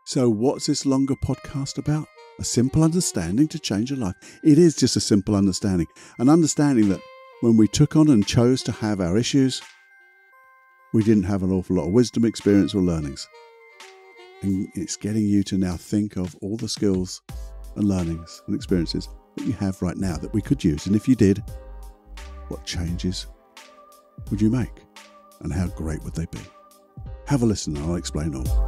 So what's this longer podcast about? A simple understanding to change your life. It is just a simple understanding. An understanding that when we took on and chose to have our issues, we didn't have an awful lot of wisdom, experience or learnings. And it's getting you to now think of all the skills and learnings and experiences that you have right now that we could use. And if you did, what changes would you make? And how great would they be? Have a listen and I'll explain all.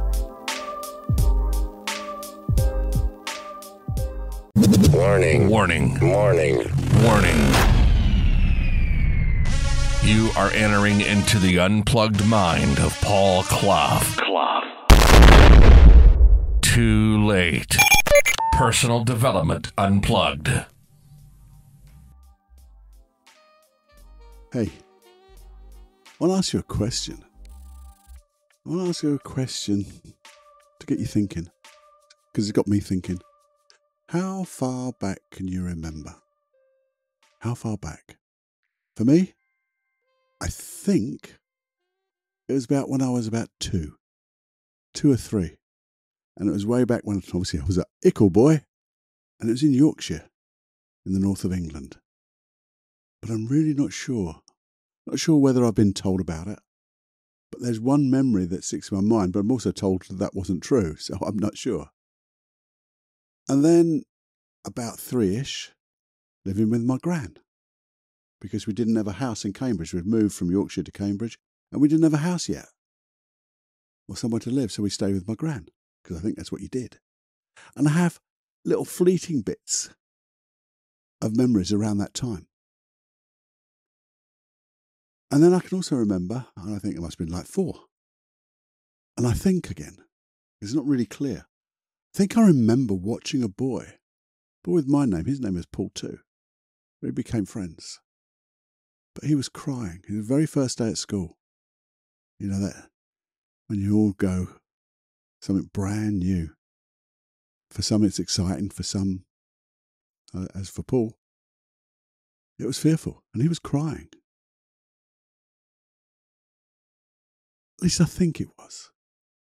Warning. Warning. Warning. Warning. You are entering into the unplugged mind of Paul Clough. Too late. Personal Development Unplugged. Hey, I want to ask you a question. I want to ask you a question to get you thinking, because it got me thinking. How far back can you remember? How far back? For me, I think it was about when I was about two or three. And it was way back when, obviously, I was an ickle boy, and it was in Yorkshire, in the north of England. But I'm really not sure. Not sure whether I've been told about it. But there's one memory that sticks in my mind, but I'm also told that wasn't true, so I'm not sure. And then, about 3-ish, living with my gran. Because we didn't have a house in Cambridge. We'd moved from Yorkshire to Cambridge, and we didn't have a house yet. Or somewhere to live, so we stayed with my gran. Because I think that's what you did. And I have little fleeting bits of memories around that time. And then I can also remember, and I think it must have been like 4. And I think again, it's not really clear. I think I remember watching a boy with my name. His name was Paul too. We became friends. But he was crying. It was the very first day at school. You know that when you all go, something brand new. For some it's exciting, for some, as for Paul, it was fearful. And he was crying. At least I think it was.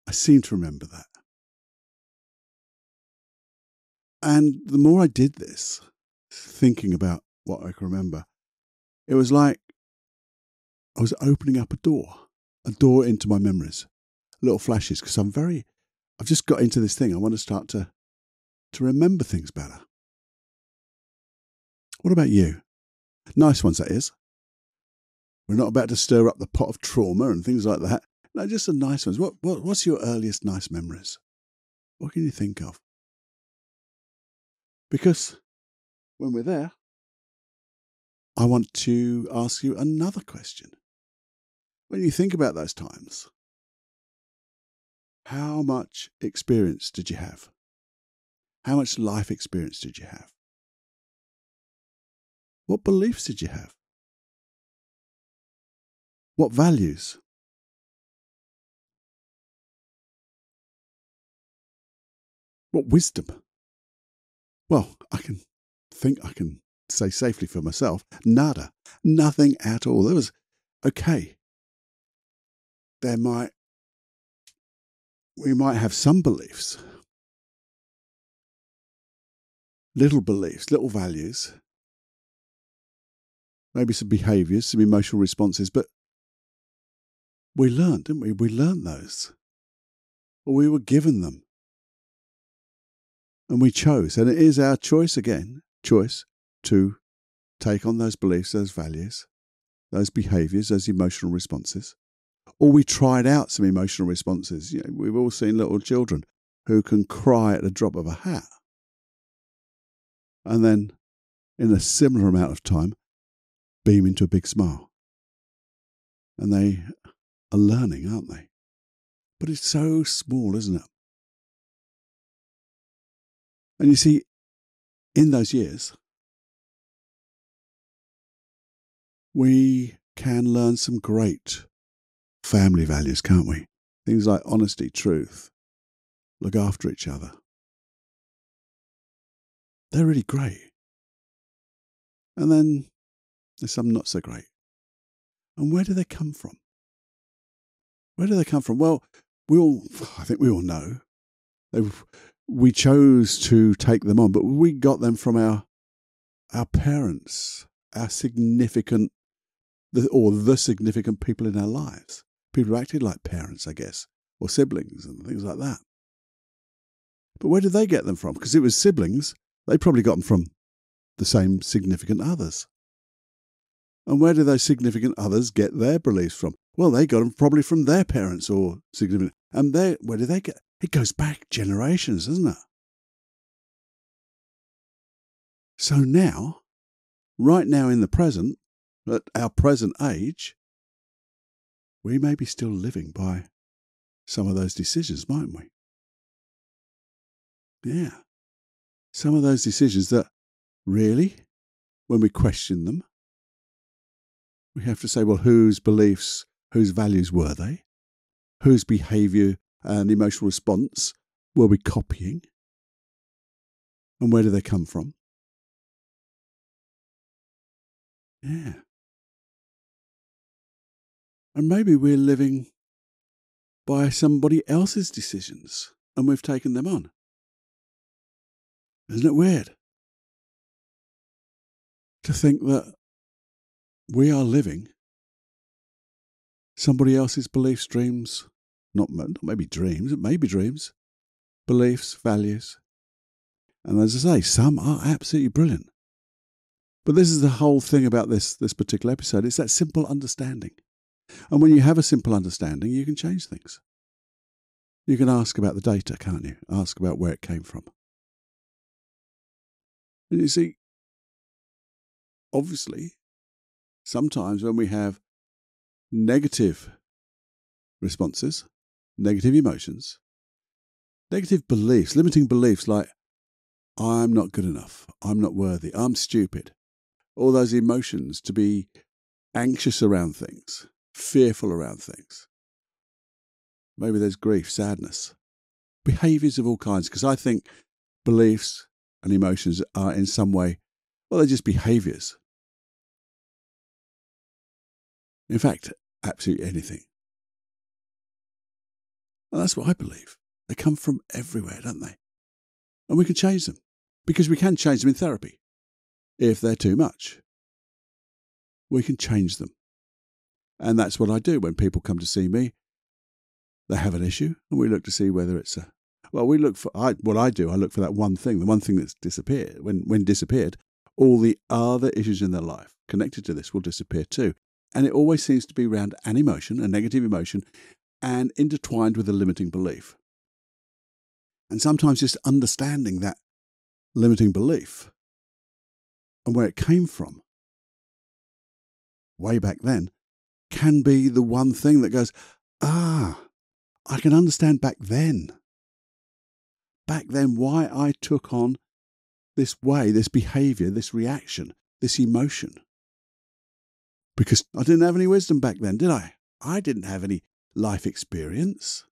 I seem to remember that. And the more I did this, thinking about what I can remember, it was like I was opening up a door into my memories, little flashes, because I've just got into this thing. I want to start to remember things better. What about you? Nice ones, that is. We're not about to stir up the pot of trauma and things like that. No, just the nice ones. What's your earliest nice memories? What can you think of? Because when we're there, I want to ask you another question. When you think about those times, how much experience did you have? How much life experience did you have? What beliefs did you have? What values? What wisdom? Well, I can say safely for myself, nada, nothing at all. There was, okay, we might have some beliefs, little beliefs, little values, maybe some behaviours, some emotional responses, but we learned, didn't we? We learned those, or we were given them. And we chose, and it is our choice to take on those beliefs, those values, those behaviours, those emotional responses. Or we tried out some emotional responses. You know, we've all seen little children who can cry at the drop of a hat. And then, in a similar amount of time, beam into a big smile. And they are learning, aren't they? But it's so small, isn't it? And you see, in those years, we can learn some great family values, can't we? Things like honesty, truth, look after each other. They're really great. And then there's some not so great. And where do they come from? Where do they come from? Well, I think we all know We chose to take them on, but we got them from our parents, our significant, the significant people in our lives. People who acted like parents, I guess, or siblings and things like that. But where did they get them from? Because it was siblings. They probably got them from the same significant others. And where do those significant others get their beliefs from? Well, they got them probably from their parents or significant. And where do they get? It goes back generations, doesn't it? So now, right now in the present, at our present age, we may be still living by some of those decisions, mightn't we? Yeah. Some of those decisions that really, when we question them, we have to say, well, whose beliefs, whose values were they? Whose behaviour and emotional response were we copying? And where do they come from? Yeah. And maybe we're living by somebody else's decisions and we've taken them on. Isn't it weird to think that we are living somebody else's beliefs, dreams, not maybe dreams, it may be dreams, beliefs, values. And as I say, some are absolutely brilliant. But this is the whole thing about this particular episode. It's that simple understanding. And when you have a simple understanding, you can change things. You can ask about the data, can't you? Ask about where it came from. And you see, obviously, sometimes when we have negative responses, negative emotions, negative beliefs, limiting beliefs like, I'm not good enough, I'm not worthy, I'm stupid, all those emotions to be anxious around things, fearful around things. Maybe there's grief, sadness, behaviours of all kinds, because I think beliefs and emotions are in some way, well, they're just behaviours. In fact, absolutely anything. And that's what I believe. They come from everywhere, don't they? And we can change them, because we can change them in therapy. If they're too much, we can change them. And that's what I do when people come to see me. They have an issue, and we look to see whether it's what I do, I look for that one thing, the one thing that's disappeared. When disappeared, all the other issues in their life connected to this will disappear too. And it always seems to be around an emotion, a negative emotion, and intertwined with a limiting belief. And sometimes just understanding that limiting belief and where it came from way back then can be the one thing that goes, I can understand back then why I took on this way, this behaviour, this reaction, this emotion. Because I didn't have any wisdom back then, did I? I didn't have any life experience.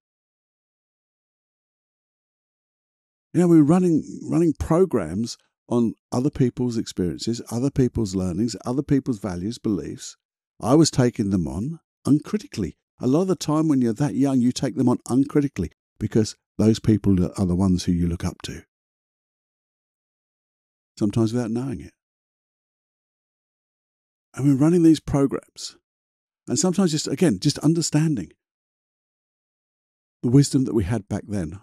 You know, we were running programs on other people's experiences, other people's learnings, other people's values, beliefs. I was taking them on uncritically. A lot of the time when you're that young, you take them on uncritically because those people are the ones who you look up to. Sometimes without knowing it. And we're running these programs. And sometimes just understanding the wisdom that we had back then.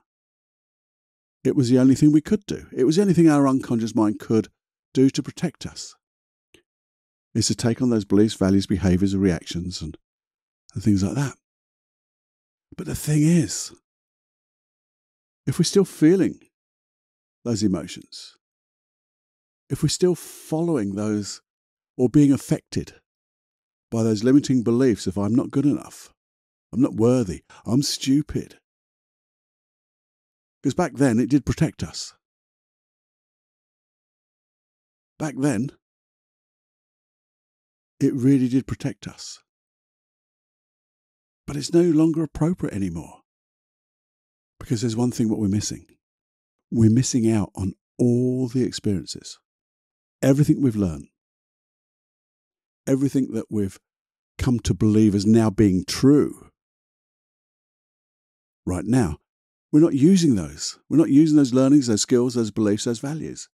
It was the only thing we could do. It was the only thing our unconscious mind could do to protect us. Is to take on those beliefs, values, behaviours, and reactions and things like that. But the thing is, if we're still feeling those emotions, if we're still following those or being affected by those limiting beliefs of I'm not good enough, I'm not worthy, I'm stupid. Because back then it did protect us. Back then, it really did protect us. But it's no longer appropriate anymore. Because there's one thing what we're missing. We're missing out on all the experiences. Everything we've learned. Everything that we've come to believe as now being true. Right now, we're not using those. We're not using those learnings, those skills, those beliefs, those values.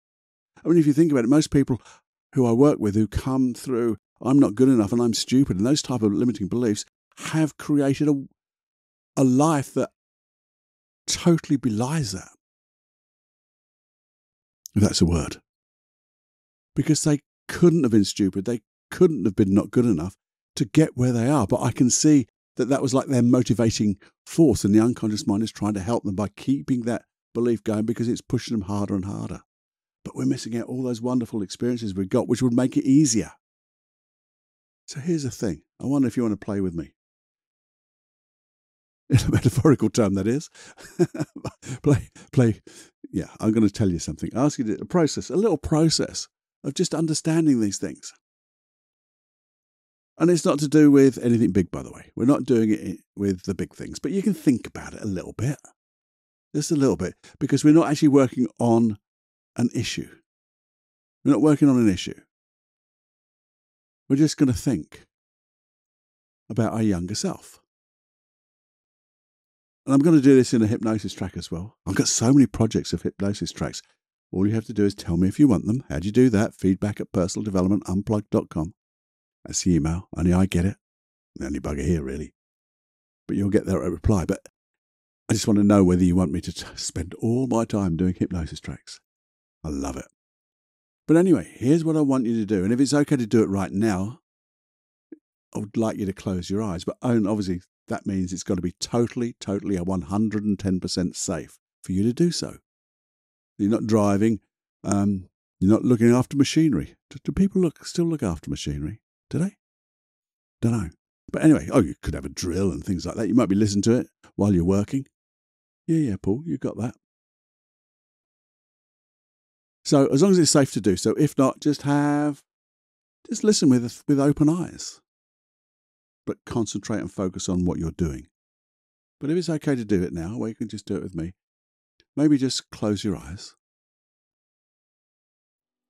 I mean, if you think about it, most people who I work with who come through, I'm not good enough and I'm stupid, and those type of limiting beliefs have created a life that totally belies that. If that's a word. Because they couldn't have been stupid. They couldn't have been not good enough to get where they are. But I can see that was like their motivating force, and the unconscious mind is trying to help them by keeping that belief going because it's pushing them harder and harder. But we're missing out all those wonderful experiences we've got, which would make it easier. So here's the thing. I wonder if you want to play with me. In a metaphorical term, that is. play. Yeah, I'm going to tell you something. Ask you a little process of just understanding these things. And it's not to do with anything big, by the way. We're not doing it with the big things, but you can think about it a little bit. Just a little bit, because we're not actually working on an issue. We're not working on an issue. We're just going to think about our younger self. And I'm going to do this in a hypnosis track as well. I've got so many projects of hypnosis tracks. All you have to do is tell me if you want them. How do you do that? feedback@personaldevelopmentunplugged.com. That's the email. Only I get it. The only bugger here, really. But you'll get that reply. But I just want to know whether you want me to spend all my time doing hypnosis tracks. I love it. But anyway, here's what I want you to do. And if it's okay to do it right now, I would like you to close your eyes. But obviously, that means it's got to be totally, 110% safe for you to do so. You're not driving. You're not looking after machinery. Do people still look after machinery? Do they? Don't know. But anyway, you could have a drill and things like that. You might be listening to it while you're working. Yeah, Paul, you got that. So as long as it's safe to do so, if not, just listen with open eyes. But concentrate and focus on what you're doing. But if it's okay to do it now, well, you can just do it with me. Maybe just close your eyes.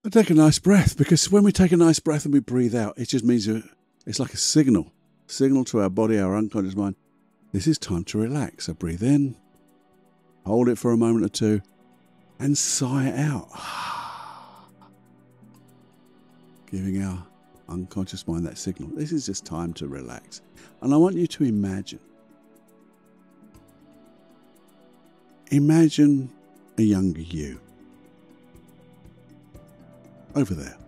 And take a nice breath, because when we take a nice breath and we breathe out, it just means it's like a signal to our body, our unconscious mind. This is time to relax. So breathe in, hold it for a moment or two, and sigh it out. Giving our unconscious mind that signal. This is just time to relax. And I want you to imagine a younger you over there.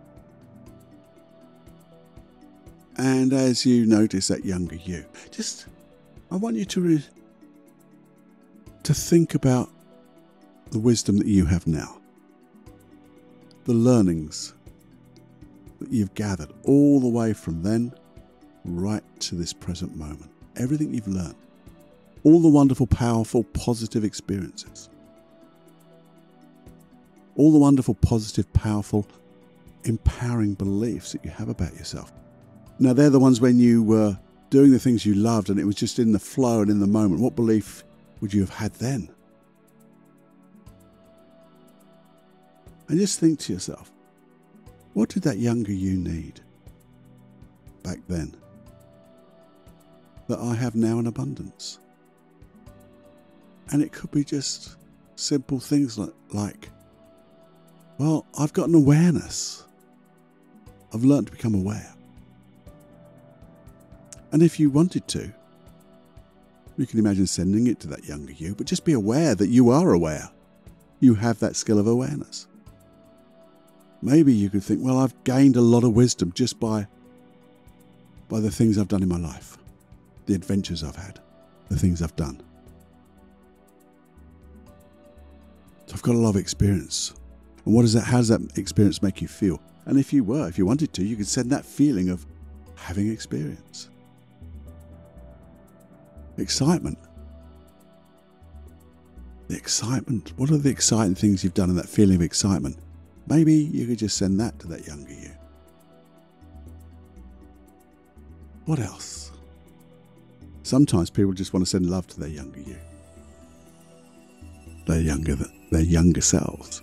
And as you notice that younger you, I want you to think about the wisdom that you have now, the learnings that you've gathered all the way from then right to this present moment, everything you've learned, all the wonderful, powerful, positive experiences, all the wonderful, positive, powerful, empowering beliefs that you have about yourself. Now, they're the ones when you were doing the things you loved and it was just in the flow and in the moment. What belief would you have had then? And just think to yourself, what did that younger you need back then that I have now in abundance? And it could be just simple things like, well, I've got an awareness. I've learned to become aware. And if you wanted to, you can imagine sending it to that younger you, but just be aware that you are aware. You have that skill of awareness. Maybe you could think, well, I've gained a lot of wisdom just by the things I've done in my life, the adventures I've had, the things I've done. So I've got a lot of experience. And how does that experience make you feel? And if you wanted to, you could send that feeling of having experience. Excitement. The excitement. What are the exciting things you've done in that feeling of excitement? Maybe you could just send that to that younger you. What else? Sometimes people just want to send love to their younger you. Their younger selves.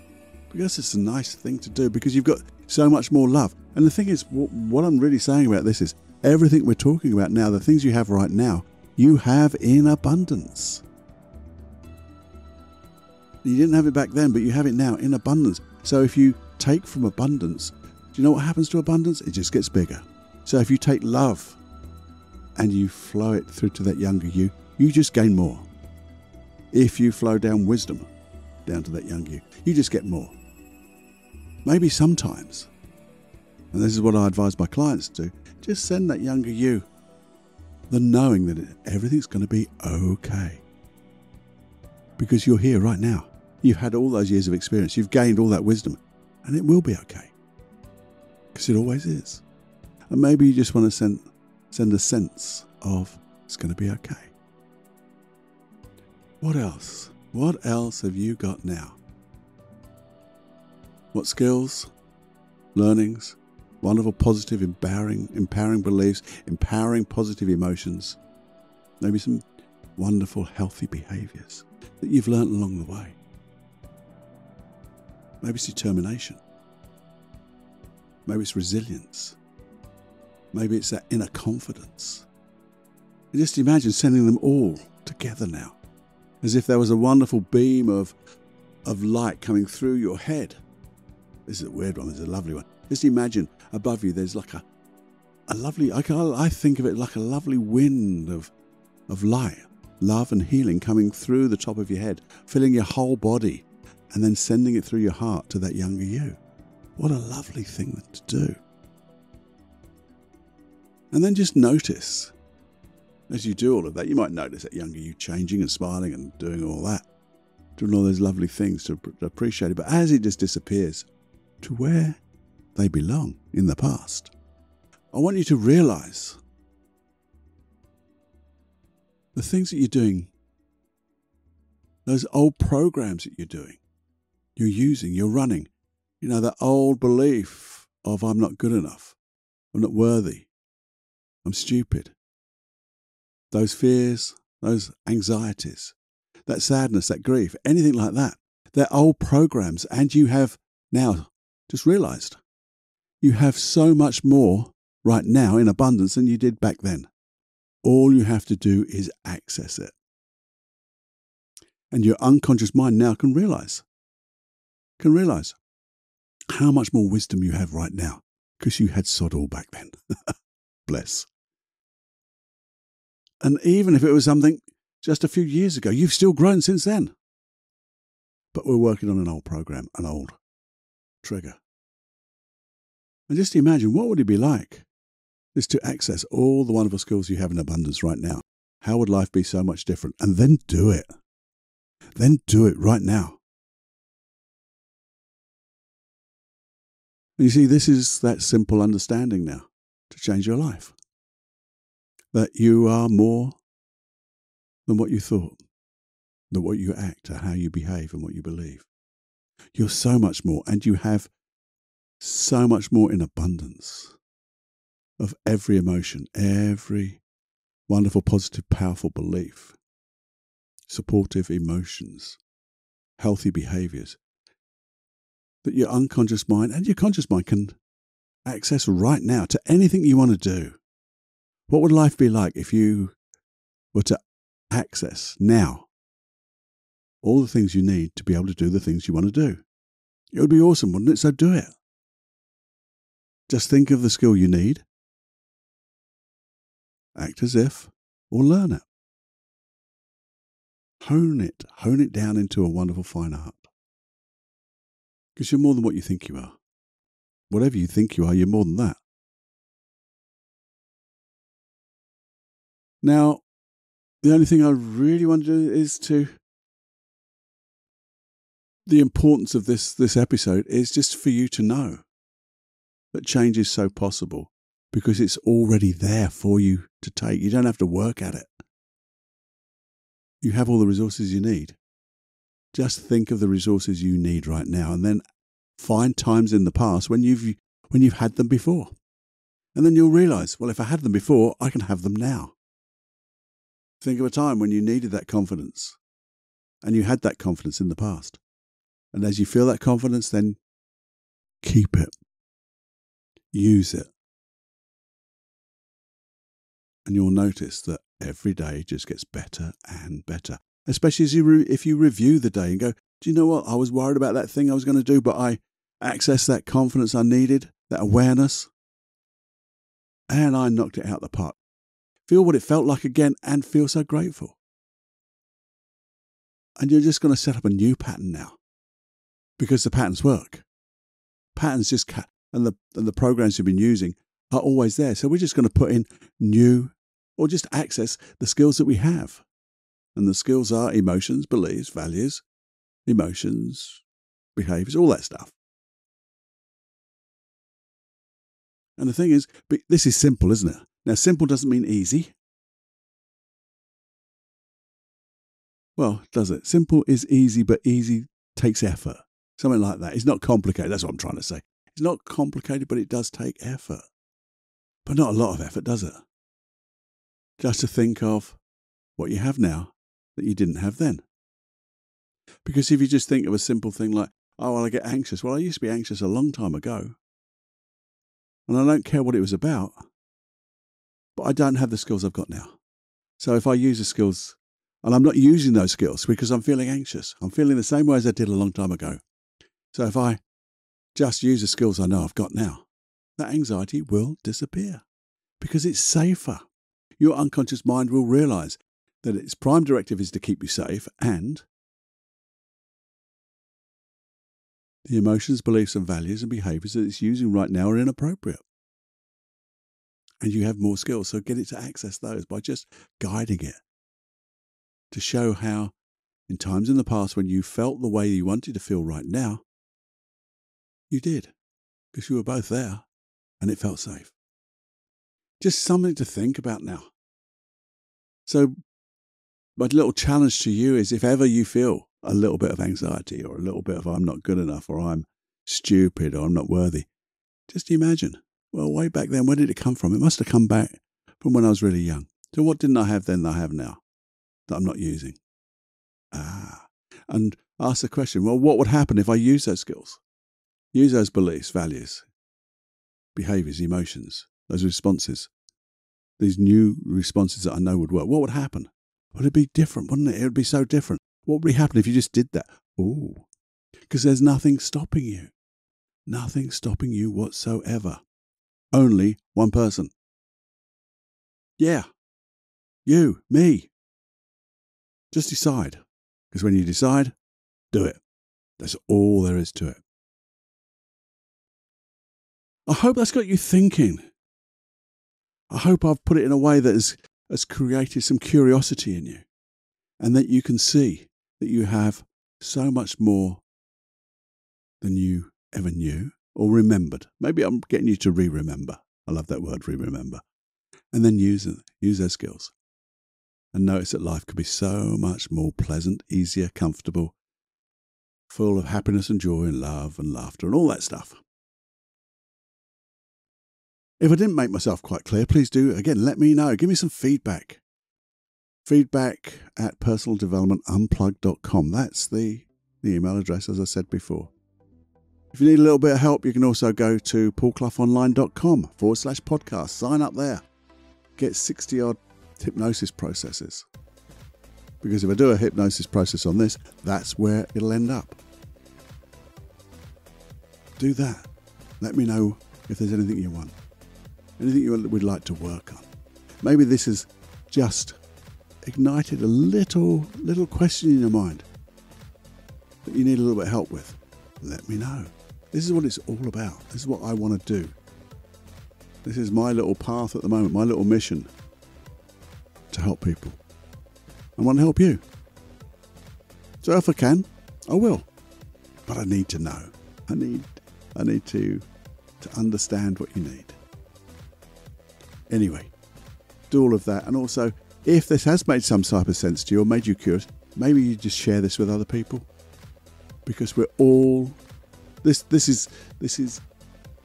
Because it's a nice thing to do, because you've got so much more love. And the thing is, what I'm really saying about this is, everything we're talking about now, the things you have right now, you have in abundance. You didn't have it back then, but you have it now in abundance. So if you take from abundance, do you know what happens to abundance? It just gets bigger. So if you take love and you flow it through to that younger you, you just gain more. If you flow down wisdom down to that younger you, you just get more. Maybe sometimes, and this is what I advise my clients to do, just send that younger you the knowing that everything's going to be okay. Because you're here right now. You've had all those years of experience. You've gained all that wisdom. And it will be okay. Because it always is. And maybe you just want to send a sense of it's going to be okay. What else? What else have you got now? What skills, learnings, wonderful, positive, empowering beliefs, empowering positive emotions, maybe some wonderful, healthy behaviors that you've learned along the way. Maybe it's determination. Maybe it's resilience. Maybe it's that inner confidence. And just imagine sending them all together now, as if there was a wonderful beam of light coming through your head. This is a weird one, this is a lovely one. Just imagine above you there's like a lovely, I think of it like a lovely wind of light, love and healing coming through the top of your head, filling your whole body, and then sending it through your heart to that younger you. What a lovely thing to do. And then just notice, as you do all of that, you might notice that younger you changing and smiling and doing all that, doing all those lovely things to appreciate it. But as it just disappears to where they belong in the past, I want you to realize the things that you're doing, those old programs that you're using, you're running, that old belief of I'm not good enough, I'm not worthy, I'm stupid. Those fears, those anxieties, that sadness, that grief, anything like that, they're old programs, and you have now just realized you have so much more right now in abundance than you did back then. All you have to do is access it. And your unconscious mind now can realize how much more wisdom you have right now because you had sod all back then. Bless. And even if it was something just a few years ago, you've still grown since then. But we're working on an old program, an old trigger. And just imagine, what would it be like just to access all the wonderful skills you have in abundance right now? How would life be so much different? And then do it. Then do it right now. And you see, this is that simple understanding now to change your life. That you are more than what you thought, than what you act, or how you behave and what you believe. You're so much more, and you have so much more in abundance of every emotion, every wonderful, positive, powerful belief, supportive emotions, healthy behaviors that your unconscious mind and your conscious mind can access right now to anything you want to do. What would life be like if you were to access now all the things you need to be able to do the things you want to do? It would be awesome, wouldn't it? So do it. Just think of the skill you need, act as if, or learn it. Hone it down into a wonderful fine art. Because you're more than what you think you are. Whatever you think you are, you're more than that. Now, the only thing I really want to do is the importance of this episode is just for you to know that change is so possible because it's already there for you to take. You don't have to work at it. You have all the resources you need. Just think of the resources you need right now, and then find times in the past when you've had them before. And then you'll realize, well, if I had them before, I can have them now. Think of a time when you needed that confidence, and you had that confidence in the past. And as you feel that confidence, then keep it. Use it. And you'll notice that every day just gets better and better. Especially if you review the day and go, Do you know what? I was worried about that thing I was going to do, but I accessed that confidence I needed, that awareness, and I knocked it out the park. Feel what it felt like again and feel so grateful. And you're just going to set up a new pattern now because the patterns work. Patterns just and the programs you've been using are always there. So we're just going to put in new or just access the skills that we have. And the skills are emotions, beliefs, values, emotions, behaviors, all that stuff. And the thing is, this is simple, isn't it? Now, simple doesn't mean easy. Well, does it? Simple is easy, but easy takes effort. Something like that. It's not complicated. That's what I'm trying to say. It's not complicated, but it does take effort. But not a lot of effort, does it? Just to think of what you have now that you didn't have then. Because if you just think of a simple thing like, oh, well, I get anxious. Well, I used to be anxious a long time ago. And I don't care what it was about. But I don't have the skills I've got now. So if I use the skills, and I'm not using those skills because I'm feeling anxious. I'm feeling the same way as I did a long time ago. So if I just use the skills I know I've got now, that anxiety will disappear because it's safer. Your unconscious mind will realize that its prime directive is to keep you safe, and the emotions, beliefs, and values and behaviors that it's using right now are inappropriate. And you have more skills, so get it to access those by just guiding it to show how in times in the past when you felt the way you wanted to feel right now, you did, because you were both there and it felt safe. Just something to think about now. So my little challenge to you is if ever you feel a little bit of anxiety or a little bit of I'm not good enough or I'm stupid or I'm not worthy, just imagine, well, way back then, where did it come from? It must have come back from when I was really young. So what didn't I have then that I have now that I'm not using? And ask the question, well, what would happen if I use those skills? Use those beliefs, values, behaviors, emotions, those responses, these new responses that I know would work. What would happen? Well, it'd be different, wouldn't it? It would be so different. What would happen if you just did that? Ooh, because there's nothing stopping you. Nothing stopping you whatsoever. Only one person. Yeah. You, me. Just decide. Because when you decide, do it. That's all there is to it. I hope that's got you thinking. I hope I've put it in a way that has created some curiosity in you. And that you can see that you have so much more than you ever knew or remembered. Maybe I'm getting you to re-remember. I love that word, re-remember. And then use those skills. And notice that life could be so much more pleasant, easier, comfortable, full of happiness and joy and love and laughter and all that stuff. If I didn't make myself quite clear, please do, again, let me know. Give me some feedback. Feedback at personaldevelopmentunplugged.com. That's the email address, as I said before. If you need a little bit of help, you can also go to paulcloughonline.com/podcast. Sign up there. Get 60-odd hypnosis processes. Because if I do a hypnosis process on this, that's where it'll end up. Do that. Let me know if there's anything you want. Anything you would like to work on. Maybe this has just ignited a little question in your mind that you need a little bit of help with. Let me know. This is what it's all about. This is what I want to do. This is my little path at the moment, my little mission to help people. I want to help you. So if I can, I will. But I need to know. I need to understand what you need. Anyway, do all of that. And also, if this has made some type of sense to you or made you curious, maybe you just share this with other people. Because we're all... This is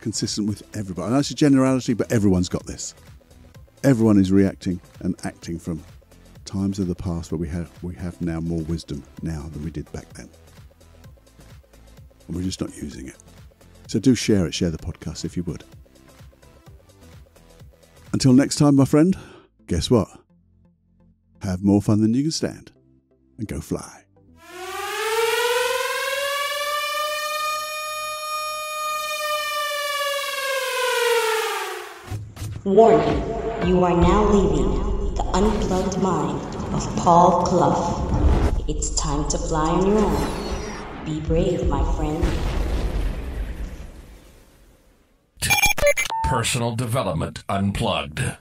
consistent with everybody. I know it's a generality, but everyone's got this. Everyone is reacting and acting from times of the past where we have now more wisdom now than we did back then. And we're just not using it. So do share it. Share the podcast if you would. Until next time, my friend, guess what? Have more fun than you can stand and go fly. Warning, you are now leaving the unplugged mind of Paul Clough. It's time to fly on your own. Be brave, my friend. Personal Development Unplugged.